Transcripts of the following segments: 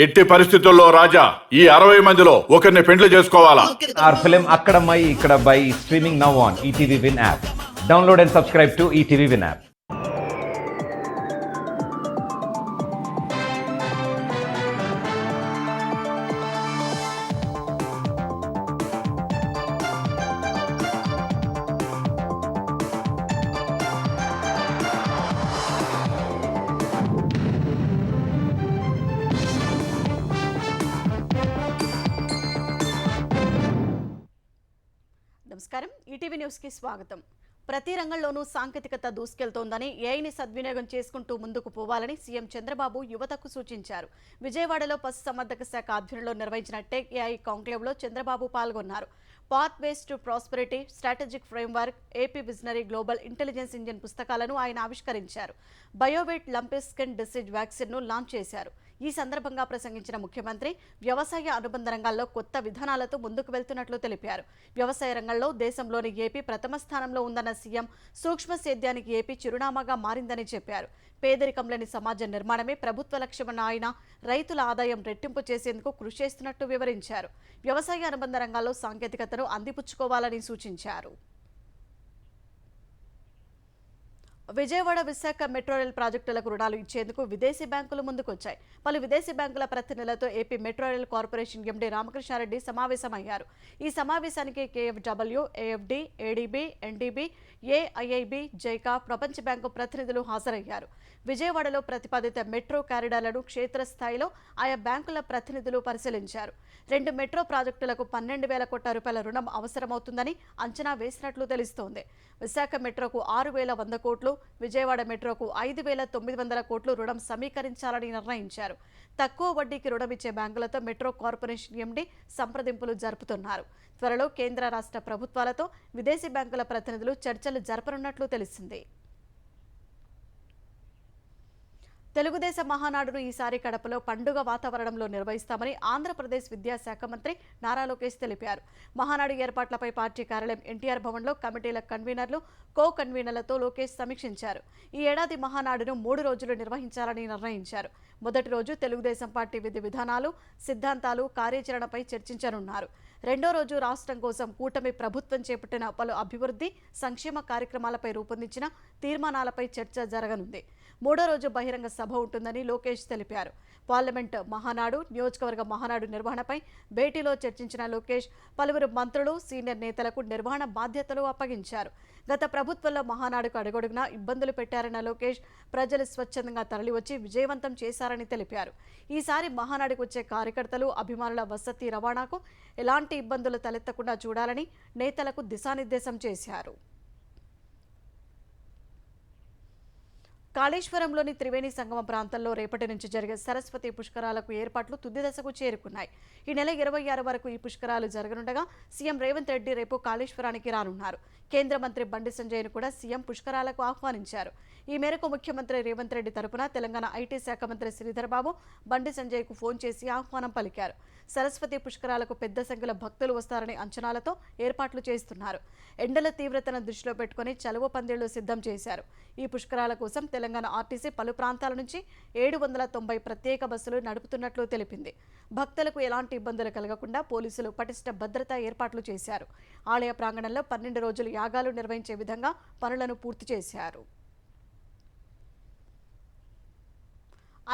ఎట్టి పరిస్థితుల్లో రాజా ఈ 60 మందిలో ఒకరిని పెండ్లి చేసుకోవాలా? Our film Akkadamai Ikkadabai is streaming now on ETV Win app. Download and subscribe to ETV Win app. నమస్కారం, ఈటీవీ న్యూస్కి స్వాగతం. ప్రతి రంగంలోనూ సాంకేతికత దూసుకెళ్తోందని, ఏఐని సద్వినియోగం చేసుకుంటూ ముందుకు పోవాలని సీఎం చంద్రబాబు యువతకు సూచించారు. విజయవాడలో పశుసంవర్ధక శాఖ ఆధ్వర్యంలో నిర్వహించిన టెక్ ఏఐ కాంక్లేవ్లో చంద్రబాబు పాల్గొన్నారు. Path ways to prosperity, strategic framework, AP visionary, global intelligence engine పుస్తకాలను ఆయన ఆవిష్కరించారు. బయోవేట్ లంపీ స్కిన్ డిసీజ్ వ్యాక్సిన్ను లాంచ్ చేశారు. ఈ సందర్భంగా ప్రసంగించిన ముఖ్యమంత్రి వ్యవసాయ అనుబంధ రంగాల్లో కొత్త విధానాలతో ముందుకు వెళ్తున్నట్లు తెలిపారు. వ్యవసాయ రంగంలో దేశంలోని ఏపీ ప్రథమ స్థానంలో ఉందన్న సీఎం, సూక్ష్మ సేద్యానికి ఏపీ చిరునామాగా మారిందని చెప్పారు. పేదరికం లేని సమాజ నిర్మాణమే ప్రభుత్వ లక్ష్యమన్న ఆయన రైతుల ఆదాయం రెట్టింపు చేసేందుకు కృషి చేస్తున్నట్టు వివరించారు. వ్యవసాయ అనుబంధ రంగాల్లో సాంకేతికతను అందిపుచ్చుకోవాలని సూచించారు. విజయవాడ విశాఖ మెట్రో రైల్ ప్రాజెక్టులకు రుణాలు ఇచ్చేందుకు విదేశీ బ్యాంకులు ముందుకొచ్చాయి. పలు విదేశీ బ్యాంకుల ప్రతినిధులతో AP metro rail corporation MD Ramakrishna Reddy సమావేశమయ్యారు. ఈ సమావేశానికి KFW, AFD, ADB, NDB, AIIB, JICA, ప్రపంచ బ్యాంకు ప్రతినిధులు హాజరయ్యారు. విజయవాడలో ప్రతిపాదిత మెట్రో కారిడార్లను క్షేత్రస్థాయిలో ఆయా బ్యాంకుల ప్రతినిధులు పరిశీలించారు. 2 మెట్రో ప్రాజెక్టులకు 12,000 కోట్ల రూపాయల రుణం అవసరమవుతుందని అంచనా వేసినట్లు తెలుస్తోంది. విశాఖ మెట్రోకు 6,100 కోట్లు, విజయవాడ మెట్రోకు 5,900 కోట్లు రుణం సమీకరించాలని నిర్ణయించారు. తక్కువ వడ్డీకి రుణం ఇచ్చే బ్యాంకులతో మెట్రో కార్పొరేషన్ ఎండీ సంప్రదింపులు జరుపుతున్నారు. త్వరలో కేంద్ర రాష్ట్ర ప్రభుత్వాలతో విదేశీ బ్యాంకుల ప్రతినిధులు చర్చలు జరపనున్నట్లు తెలిసింది. తెలుగుదేశం మహానాడును ఈసారి కడపలో పండుగ వాతావరణంలో నిర్వహిస్తామని ఆంధ్రప్రదేశ్ విద్యాశాఖ మంత్రి నారా లోకేష్ తెలిపారు. మహానాడు ఏర్పాట్లపై పార్టీ కార్యాలయం ఎన్టీఆర్ భవన్లో కమిటీల కన్వీనర్లు, కో కన్వీనర్లతో లోకేష్ సమీక్షించారు. ఈ ఏడాది మహానాడును 3 రోజులు నిర్వహించాలని నిర్ణయించారు. మొదటి రోజు తెలుగుదేశం పార్టీ విధి విధానాలు, సిద్ధాంతాలు, కార్యాచరణపై చర్చించనున్నారు. రెండో రోజు రాష్ట్రం కోసం కూటమి ప్రభుత్వం చేపట్టిన పలు అభివృద్ధి, సంక్షేమ కార్యక్రమాలపై రూపొందించిన తీర్మానాలపై చర్చ జరగనుంది. మూడో రోజు బహిరంగ సభ ఉంటుందని లోకేష్ తెలిపారు. పార్లమెంట్ మహానాడు, నియోజకవర్గ మహానాడు నిర్వహణపై భేటీలో చర్చించిన లోకేష్ పలువురు మంత్రులు, సీనియర్ నేతలకు నిర్వహణ బాధ్యతలు అప్పగించారు. గత ప్రభుత్వంలో మహానాడుకు అడుగడుగునా ఇబ్బందులు పెట్టారన్న లోకేష్ ప్రజలు స్వచ్ఛందంగా తరలివచ్చి విజయవంతం చేశారని తెలిపారు. ఈసారి మహానాడుకు వచ్చే కార్యకర్తలు, అభిమానుల వసతి రవాణాకు ఎలాంటి ఇబ్బందులు తలెత్తకుండా చూడాలని నేతలకు దిశానిర్దేశం చేశారు. కాళేశ్వరంలోని త్రివేణి సంగమ ప్రాంతంలో రేపటి నుంచి జరిగే సరస్వతి పుష్కరాలకు ఏర్పాట్లు తుది దశకు చేరుకున్నాయి. ఈ నెల 26 వరకు ఈ పుష్కరాలు జరగనుండగా సీఎం రేవంత్ రెడ్డి రేపు కాళేశ్వరానికి రానున్నారు. కేంద్ర మంత్రి బండి సంజయ్ను కూడా సీఎం పుష్కరాలకు ఆహ్వానించారు. ఈ మేరకు ముఖ్యమంత్రి రేవంత్ రెడ్డి తరపున తెలంగాణ ఐటీ శాఖ మంత్రి శ్రీధర్ బాబు బండి సంజయ్కు ఫోన్ చేసి ఆహ్వానం పలికారు. సరస్వతి పుష్కరాలకు పెద్ద సంఖ్యలో భక్తులు వస్తారనే అంచనాలతో ఏర్పాట్లు చేస్తున్నారు. ఎండల తీవ్రతను దృష్టిలో పెట్టుకుని చలువ పందిళ్లు సిద్ధం చేశారు. ఈ పుష్కరాల కోసం తెలంగాణ ఆర్టీసీ పలు ప్రాంతాల నుంచి 790 ప్రత్యేక బస్సులు నడుపుతున్నట్లు తెలిపింది. భక్తులకు ఎలాంటి ఇబ్బందులు కలగకుండా పోలీసులు పటిష్ట భద్రతా ఏర్పాట్లు చేశారు. ఆలయ ప్రాంగణంలో 12 రోజులు యాగాలు నిర్వహించే విధంగా పనులను పూర్తి చేశారు.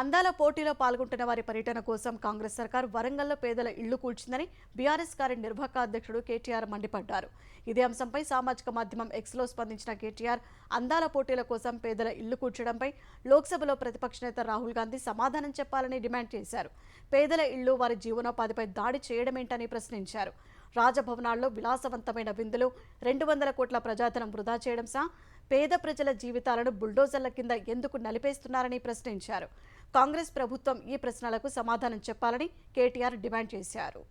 అందాల పోటీలో పాల్గొంటున్న వారి పర్యటన కోసం కాంగ్రెస్ సర్కార్ వరంగల్లో పేదల ఇళ్లు కూల్చిందని బీఆర్ఎస్ కార్యనిర్వాహక అధ్యక్షుడు కేటీఆర్ మండిపడ్డారు. ఇదే అంశంపై సామాజిక మాధ్యమం ఎక్స్లో స్పందించిన కేటీఆర్, అందాల పోటీల కోసం పేదల ఇళ్లు కూల్చడంపై లోక్సభలో ప్రతిపక్ష నేత రాహుల్ గాంధీ సమాధానం చెప్పాలని డిమాండ్ చేశారు. పేదల ఇళ్లు, వారి జీవనోపాధిపై దాడి చేయడమేంటని ప్రశ్నించారు. రాజభవనాల్లో విలాసవంతమైన విందులు, 200 కోట్ల ప్రజాధనం వృధా చేయడం సహా పేద ప్రజల జీవితాలను బుల్డోజర్ల కింద ఎందుకు నలిపేస్తున్నారని ప్రశ్నించారు. కాంగ్రెస్ ప్రభుత్వం ఈ ప్రశ్నలకు సమాధానం చెప్పాలని కేటీఆర్ డిమాండ్ చేశారు.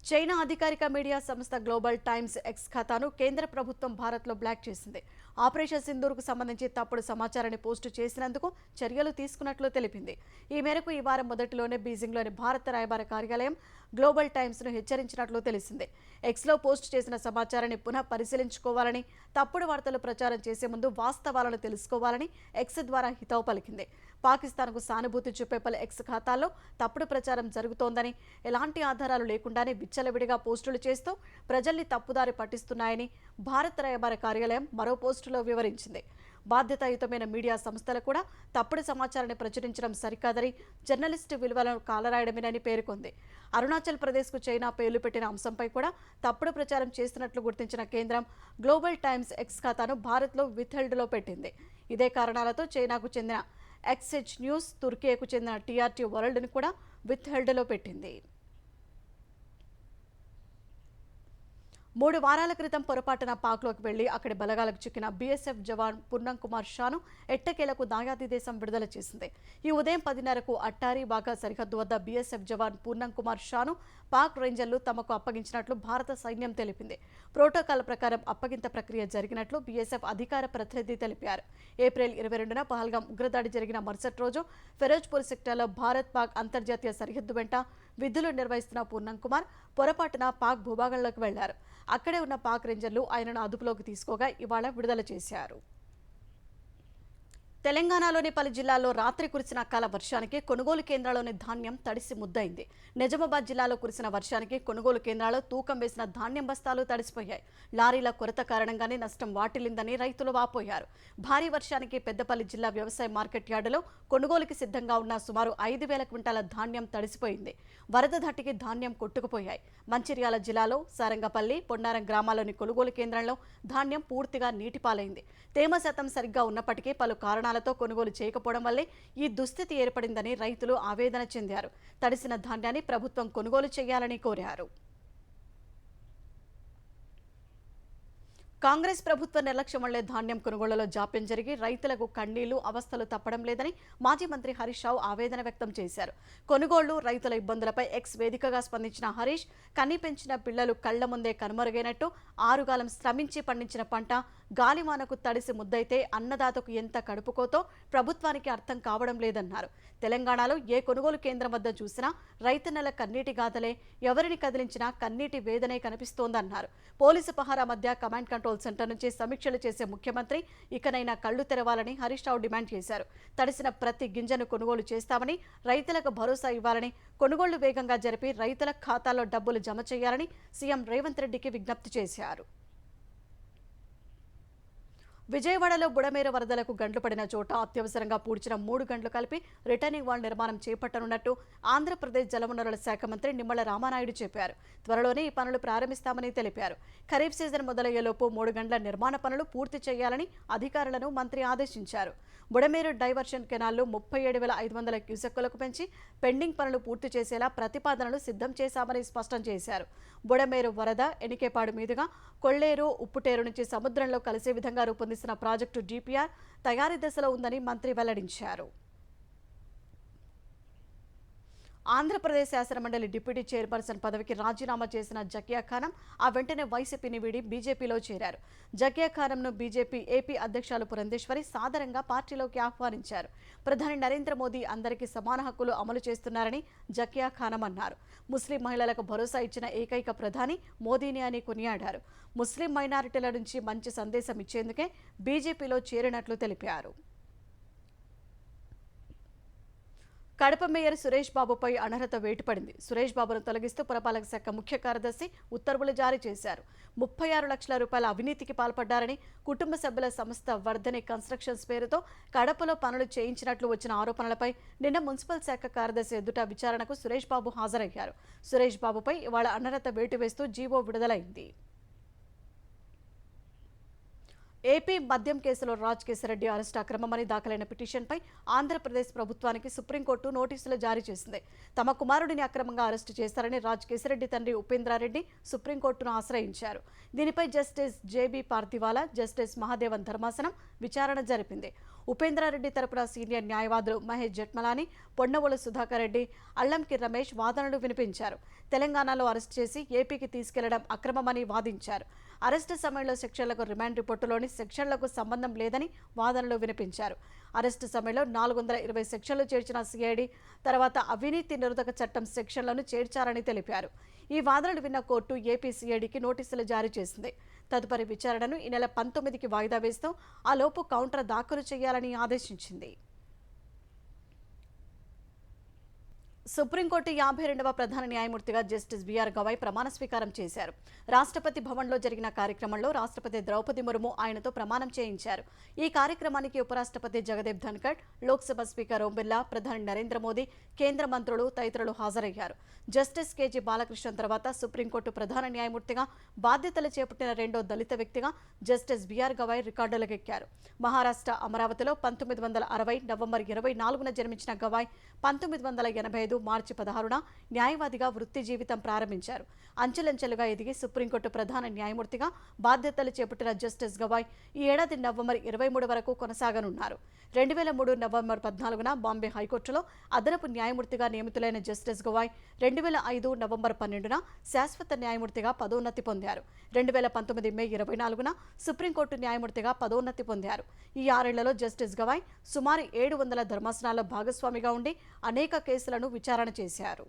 చైనా అధికారిక మీడియా సంస్థ గ్లోబల్ టైమ్స్ ఎక్స్ ఖాతాను కేంద్ర ప్రభుత్వం భారత్లో బ్లాక్ చేసింది. ఆపరేషన్ సింధూర్కు సంబంధించి తప్పుడు సమాచారాన్ని పోస్టు చేసినందుకు చర్యలు తీసుకున్నట్లు తెలిపింది. ఈ మేరకు ఈ వారం మొదటిలోనే బీజింగ్లోని భారత రాయబార కార్యాలయం గ్లోబల్ టైమ్స్ను హెచ్చరించినట్లు తెలిసింది. ఎక్స్లో పోస్ట్ చేసిన సమాచారాన్ని పునః పరిశీలించుకోవాలని, తప్పుడు వార్తలు ప్రచారం చేసే ముందు వాస్తవాలను తెలుసుకోవాలని ఎక్స్ ద్వారా హితవు పలికింది. పాకిస్తాన్కు సానుభూతి చూపే పలు ఎక్స్ ఖాతాల్లో తప్పుడు ప్రచారం జరుగుతోందని, ఎలాంటి ఆధారాలు లేకుండానే విచ్చలవిడిగా పోస్టులు చేస్తూ ప్రజల్ని తప్పుదారి పట్టిస్తున్నాయని భారత రాయబార కార్యాలయం మరో పోస్టులో వివరించింది. బాధ్యతాయుతమైన మీడియా సంస్థలు కూడా తప్పుడు సమాచారాన్ని ప్రచురించడం సరికాదని, జర్నలిస్టు విలువలను కాలరాయడమేనని పేర్కొంది. అరుణాచల్ ప్రదేశ్కు చైనా పేర్లు పెట్టిన అంశంపై కూడా తప్పుడు ప్రచారం చేస్తున్నట్లు గుర్తించిన కేంద్రం గ్లోబల్ టైమ్స్ ఎక్స్ ఖాతాను భారత్లో విత్హెల్డ్లో పెట్టింది. ఇదే కారణాలతో చైనాకు చెందిన ఎక్స్హెచ్ న్యూస్, తుర్కీకు చెందిన టీఆర్టీ వరల్డ్ని కూడా విత్హెల్డ్లో పెట్టింది. 3 వారాల క్రితం పొరపాటున పాక్లోకి వెళ్లి అక్కడి బలగాలకు చిక్కిన బీఎస్ఎఫ్ జవాన్ పూర్ణం కుమార్ షాను ఎట్టకేలకు దాయాది దేశం విడుదల చేసింది. ఈ ఉదయం 10:30కు అట్టారీ వాఘా సరిహద్దు వద్ద బీఎస్ఎఫ్ జవాన్ పూర్ణం కుమార్ షాను పాక్ రేంజర్లు తమకు అప్పగించినట్లు భారత సైన్యం తెలిపింది. ప్రోటోకాల్ ప్రకారం అప్పగింత ప్రక్రియ జరిగినట్లు బీఎస్ఎఫ్ అధికార ప్రతినిధి తెలిపారు. ఏప్రిల్ 22న పహల్గాం ఉగ్రదాడి జరిగిన మరుసటి రోజు ఫిరోజ్పూర్ సెక్టార్లో భారత్ పాక్ అంతర్జాతీయ సరిహద్దు వెంట విధులు నిర్వహిస్తున్న పూర్ణం కుమార్ పొరపాటున పాక్ భూభాగంలోకి వెళ్లారు. అక్కడే ఉన్న పాక్ రేంజర్లు ఆయనను అదుపులోకి తీసుకోగా ఇవాళ విడుదల చేశారు. తెలంగాణలోని పలు జిల్లాల్లో రాత్రి కురిసిన అకాల వర్షానికి కొనుగోలు కేంద్రాల్లోని ధాన్యం తడిసి ముద్దయింది. నిజామాబాద్ జిల్లాలో కురిసిన వర్షానికి కొనుగోలు కేంద్రాల్లో తూకం వేసిన ధాన్యం బస్తాలు తడిసిపోయాయి. లారీల కొరత కారణంగానే నష్టం వాటిల్లిందని రైతులు వాపోయారు. భారీ వర్షానికి పెద్దపల్లి జిల్లా వ్యవసాయ మార్కెట్ యార్డులో కొనుగోలుకి సిద్ధంగా ఉన్న సుమారు 5,000 క్వింటాల ధాన్యం తడిసిపోయింది. వరద ధాటికి ధాన్యం కొట్టుకుపోయాయి. మంచిర్యాల జిల్లాలో సారంగపల్లి, పొన్నారం గ్రామాల్లోని కొనుగోలు కేంద్రంలో ధాన్యం పూర్తిగా నీటిపాలైంది. తేమ శాతం సరిగ్గా ఉన్నప్పటికీ పలు కారణాలతో కొనుగోలు చేయకపోవడం వల్లే ఈ దుస్థితి ఏర్పడిందని రైతులు ఆవేదన చెందారు. తడిసిన ధాన్యాన్ని ప్రభుత్వం కొనుగోలు చేయాలని కోరారు. కాంగ్రెస్ ప్రభుత్వ నిర్లక్ష్యం వల్లే ధాన్యం కొనుగోళ్లలో జాప్యం జరిగి రైతులకు కన్నీళ్లు, అవస్థలు తప్పడం లేదని మాజీ మంత్రి హరీష్ రావు ఆవేదన వ్యక్తం చేశారు. కొనుగోళ్లు, రైతుల ఇబ్బందులపై ఎక్స్ వేదికగా స్పందించిన హరీష్, కన్ని పెంచిన పిల్లలు కళ్ల ముందే కనుమరుగైనట్టు, ఆరుగాలం శ్రమించి పండించిన పంట గాలివానకు తడిసి ముద్దయితే అన్నదాతకు ఎంత కడుపుకోతో ప్రభుత్వానికి అర్థం కావడం లేదన్నారు. తెలంగాణలో ఏ కొనుగోలు కేంద్రం వద్ద చూసినా రైతన్నల కన్నీటి గాథలే, ఎవరిని కదిలించినా కన్నీటి వేదనే కనిపిస్తోందన్నారు. పోలీసు పహారా మధ్య కమాండ్ కంట్రోల్ సెంటర్ నుంచి సమీక్షలు చేసే ముఖ్యమంత్రి ఇకనైనా కళ్లు తెరవాలని హరీష్ రావు డిమాండ్ చేశారు. తడిసిన ప్రతి గింజను కొనుగోలు చేస్తామని, రైతులకు భరోసా ఇవ్వాలని, కొనుగోళ్లు వేగంగా జరిపి రైతుల ఖాతాల్లో డబ్బులు జమ చేయాలని సీఎం రేవంత్ రెడ్డికి విజ్ఞప్తి చేశారు. విజయవాడలో బుడమేరు వరదలకు గండ్లు పడిన చోట అత్యవసరంగా పూడ్చిన 3 గంటలు కలిపి రిటర్నింగ్ వాల్ నిర్మాణం చేపట్టనున్నట్టు ఆంధ్రప్రదేశ్ జలవనరుల శాఖ మంత్రి నిమ్మల రామానాయుడు చెప్పారు. త్వరలోనే ఈ పనులు ప్రారంభిస్తామని తెలిపారు. ఖరీఫ్ సీజన్ మొదలయ్యేలోపు 3 గంటల నిర్మాణ పనులు పూర్తి చేయాలని అధికారులను మంత్రి ఆదేశించారు. బుడమేరు డైవర్షన్ కెనాల్లు 37,500 క్యూసెక్కులకు పెంచి పెండింగ్ పనులు పూర్తి చేసేలా ప్రతిపాదనలు సిద్ధం చేశామని స్పష్టం చేశారు. బుడమేరు వరద ఎనికేపాడు మీదుగా కొల్లేరు, ఉప్పుటేరు నుంచి సముద్రంలో కలిసే విధంగా రూపొందిస్తున్న ప్రాజెక్టు డిపిఆర్ తయారీ దశలో ఉందని మంత్రి వెల్లడించారు. ఆంధ్రప్రదేశ్ శాసనమండలి డిప్యూటీ చైర్పర్సన్ పదవికి రాజీనామా చేసిన జకియా ఖానం ఆ వెంటనే వైసీపీని వీడి బీజేపీలో చేరారు. జకియా ఖానంను బీజేపీ ఏపీ అధ్యక్షులు పురంధేశ్వరి సాదరంగా పార్టీలోకి ఆహ్వానించారు. ప్రధాని నరేంద్ర మోదీ అందరికీ సమాన హక్కులు అమలు చేస్తున్నారని జకియా ఖానం అన్నారు. ముస్లిం మహిళలకు భరోసా ఇచ్చిన ఏకైక ప్రధాని మోదీని అని కొనియాడారు. ముస్లిం మైనారిటీల నుంచి మంచి సందేశం ఇచ్చేందుకే బీజేపీలో చేరినట్లు తెలిపారు. కడప మేయర్ సురేష్ బాబుపై అనర్హత వేటు పడింది. సురేష్ బాబును తొలగిస్తూ పురపాలక శాఖ ముఖ్య కార్యదర్శి ఉత్తర్వులు జారీ చేశారు. 36 లక్షల రూపాయల అవినీతికి పాల్పడ్డారని, కుటుంబ సభ్యుల సంస్థ వర్ధని కన్స్ట్రక్షన్స్ పేరుతో కడపలో పనులు చేయించినట్లు వచ్చిన ఆరోపణలపై నిన్న మున్సిపల్ శాఖ కార్యదర్శి ఎదుట విచారణకు సురేష్ బాబు హాజరయ్యారు. సురేష్ బాబుపై ఇవాళ అనర్హత వేటు వేస్తూ జీవో విడుదలైంది. ఏపీ మద్యం కేసులో రాజ్ కేశిరెడ్డి అరెస్టు అక్రమమని దాఖలైన పిటిషన్పై ఆంధ్రప్రదేశ్ ప్రభుత్వానికి సుప్రీంకోర్టు నోటీసులు జారీ చేసింది. తమ కుమారుడిని అక్రమంగా అరెస్టు చేశారని రాజ్ కేశిరెడ్డి తండ్రి ఉపేంద్రారెడ్డి సుప్రీంకోర్టును ఆశ్రయించారు. దీనిపై justice JB Pardiwala, justice Mahadevan ధర్మాసనం విచారణ జరిపింది. ఉపేంద్రారెడ్డి తరపున సీనియర్ న్యాయవాదులు మహేష్ జట్మలాని, పొన్నవోలు సుధాకర్ రెడ్డి, అల్లంకి రమేష్ వాదనలు వినిపించారు. తెలంగాణలో అరెస్టు చేసి ఏపీకి తీసుకెళ్లడం అక్రమమని వాదించారు. అరెస్టు సమయంలో సెక్షన్లకు రిమాండ్ రిపోర్టులోని సెక్షన్లకు సంబంధం లేదని వాదనలు వినిపించారు. అరెస్టు సమయంలో 420 సెక్షన్లు చేర్చిన సిఐడి తర్వాత అవినీతి నిరోధక చట్టం సెక్షన్లను చేర్చారని తెలిపారు. ఈ వాదనలు విన్న కోర్టు ఏపీ సిఐడికి నోటీసులు జారీ చేసింది. తదుపరి విచారణను ఈ నెల 19కి వాయిదా వేస్తూ ఆ లోపు కౌంటర్ దాఖలు చేయాలని ఆదేశించింది. సుప్రీంకోర్టు 52వ ప్రధాన న్యాయమూర్తిగా జస్టిస్ బిఆర్ గవాయ్ ప్రమాణ స్వీకారం చేశారు. రాష్ట్రపతి భవన్లో జరిగిన కార్యక్రమంలో రాష్ట్రపతి ద్రౌపది ముర్ము ఆయనతో ప్రమాణం చేయించారు. ఈ కార్యక్రమానికి ఉపరాష్ట్రపతి జగదీప్ ధన్కర్, లోక్సభ స్పీకర్ ఓం బిర్లా, ప్రధాని నరేంద్ర మోదీ, కేంద్ర మంత్రులు తదితరులు హాజరయ్యారు. జస్టిస్ కేజీ బాలకృష్ణన్ తర్వాత సుప్రీంకోర్టు ప్రధాన న్యాయమూర్తిగా బాధ్యతలు చేపట్టిన రెండో దళిత వ్యక్తిగా జస్టిస్ బిఆర్ గవాయ్ రికార్డులకెక్కారు. మహారాష్ట్ర అమరావతిలో 1960 నవంబర్ 24న జన్మించిన గవాయ్ 1985 మార్చి 16న న్యాయవాదిగా వృత్తి జీవితం ప్రారంభించారు. అంచెలంచెలుగా ఎదిగి సుప్రీంకోర్టు ప్రధాన న్యాయమూర్తిగా బాధ్యతలు చేపట్టిన జస్టిస్ గవాయ్ ఈ ఏడాది నవంబర్ 23 వరకు కొనసాగనున్నారు. 2003 నవంబర్ 14న బాంబే హైకోర్టులో అదనపు న్యాయమూర్తిగా నియమితులైన జస్టిస్ గవాయ్ 2005 నవంబర్ 12న శాశ్వత న్యాయమూర్తిగా పదోన్నతి పొందారు. 2019 మే 24న సుప్రీంకోర్టు న్యాయమూర్తిగా పదోన్నతి పొందారు. ఈ 6 ఏళ్లలో జస్టిస్ గవాయ్ సుమారు 700 ధర్మాసనాల్లో భాగస్వామిగా ఉండి అనేక కేసులను విచారణ చేశారు.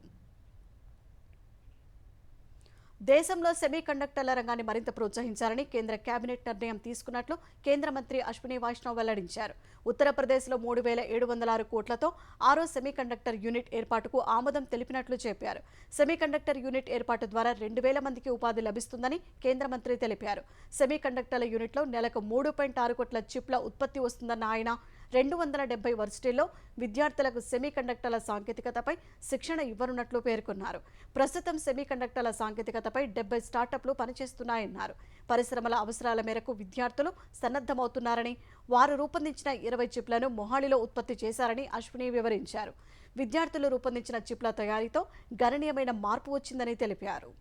దేశంలో సెమీకండక్టర్ల రంగాన్ని మరింత ప్రోత్సహించాలని కేంద్ర కేబినెట్ నిర్ణయం తీసుకున్నట్లు కేంద్ర మంత్రి అశ్విని వైష్ణవ్ వెల్లడించారు. ఉత్తరప్రదేశ్లో 3,706 కోట్లతో 6వ సెమీకండక్టర్ యూనిట్ ఏర్పాటుకు ఆమోదం తెలిపినట్లు చెప్పారు. సెమీకండక్టర్ యూనిట్ ఏర్పాటు ద్వారా 2,000 మందికి ఉపాధి లభిస్తుందని కేంద్ర మంత్రి తెలిపారు. సెమీకండక్టర్ల యూనిట్లో నెలకు 3.6 కోట్ల చిప్ల ఉత్పత్తి వస్తుందన్న ఆయన 270 వర్సిటీల్లో విద్యార్థులకు సెమీకండక్టర్ల సాంకేతికతపై శిక్షణ ఇవ్వనున్నట్లు పేర్కొన్నారు. ప్రస్తుతం సెమీకండక్టర్ల సాంకేతికతపై 70 స్టార్టప్లు పనిచేస్తున్నాయన్నారు. పరిశ్రమల అవసరాల మేరకు విద్యార్థులు సన్నద్ధమవుతున్నారని, వారు రూపొందించిన 20 చిప్లను మొహాలీలో ఉత్పత్తి చేశారని అశ్విని వివరించారు. విద్యార్థులు రూపొందించిన చిప్ల తయారీతో గణనీయమైన మార్పు వచ్చిందని తెలిపారు.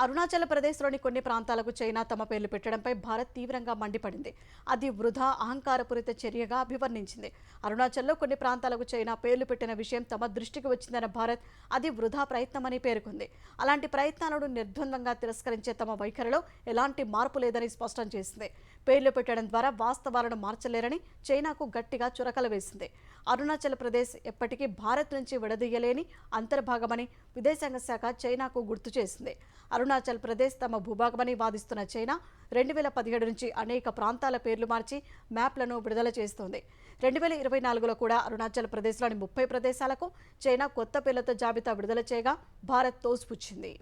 అరుణాచల్ ప్రదేశ్లోని కొన్ని ప్రాంతాలకు చైనా తమ పేర్లు పెట్టడంపై భారత్ తీవ్రంగా మండిపడింది. అది వృధా అహంకారపూరిత చర్యగా అభివర్ణించింది. అరుణాచల్లో కొన్ని ప్రాంతాలకు చైనా పేర్లు పెట్టిన విషయం తమ దృష్టికి వచ్చిందన్న భారత్ అది వృధా ప్రయత్నమని పేర్కొంది. అలాంటి ప్రయత్నాలను నిర్ద్వంద్వంగా తిరస్కరించే తమ వైఖరిలో ఎలాంటి మార్పు లేదని స్పష్టం చేసింది. పేర్లు పెట్టడం ద్వారా వాస్తవాలను మార్చలేరని చైనాకు గట్టిగా చురకలు వేసింది. అరుణాచల్ ప్రదేశ్ ఎప్పటికీ భారత్ నుంచి విడదీయలేని అంతర్భాగమని విదేశాంగ శాఖ చైనాకు గుర్తు చేసింది. అరుణాచల్ ప్రదేశ్ తమ భూభాగమని వాదిస్తున్న చైనా 2017 నుంచి అనేక ప్రాంతాల పేర్లు మార్చి మ్యాప్లను విడుదల చేస్తోంది. 2024లో కూడా అరుణాచల్ ప్రదేశ్లోని 30 ప్రదేశాలకు చైనా కొత్త పేర్లతో జాబితా విడుదల చేయగా భారత్ తోసిపుచ్చింది.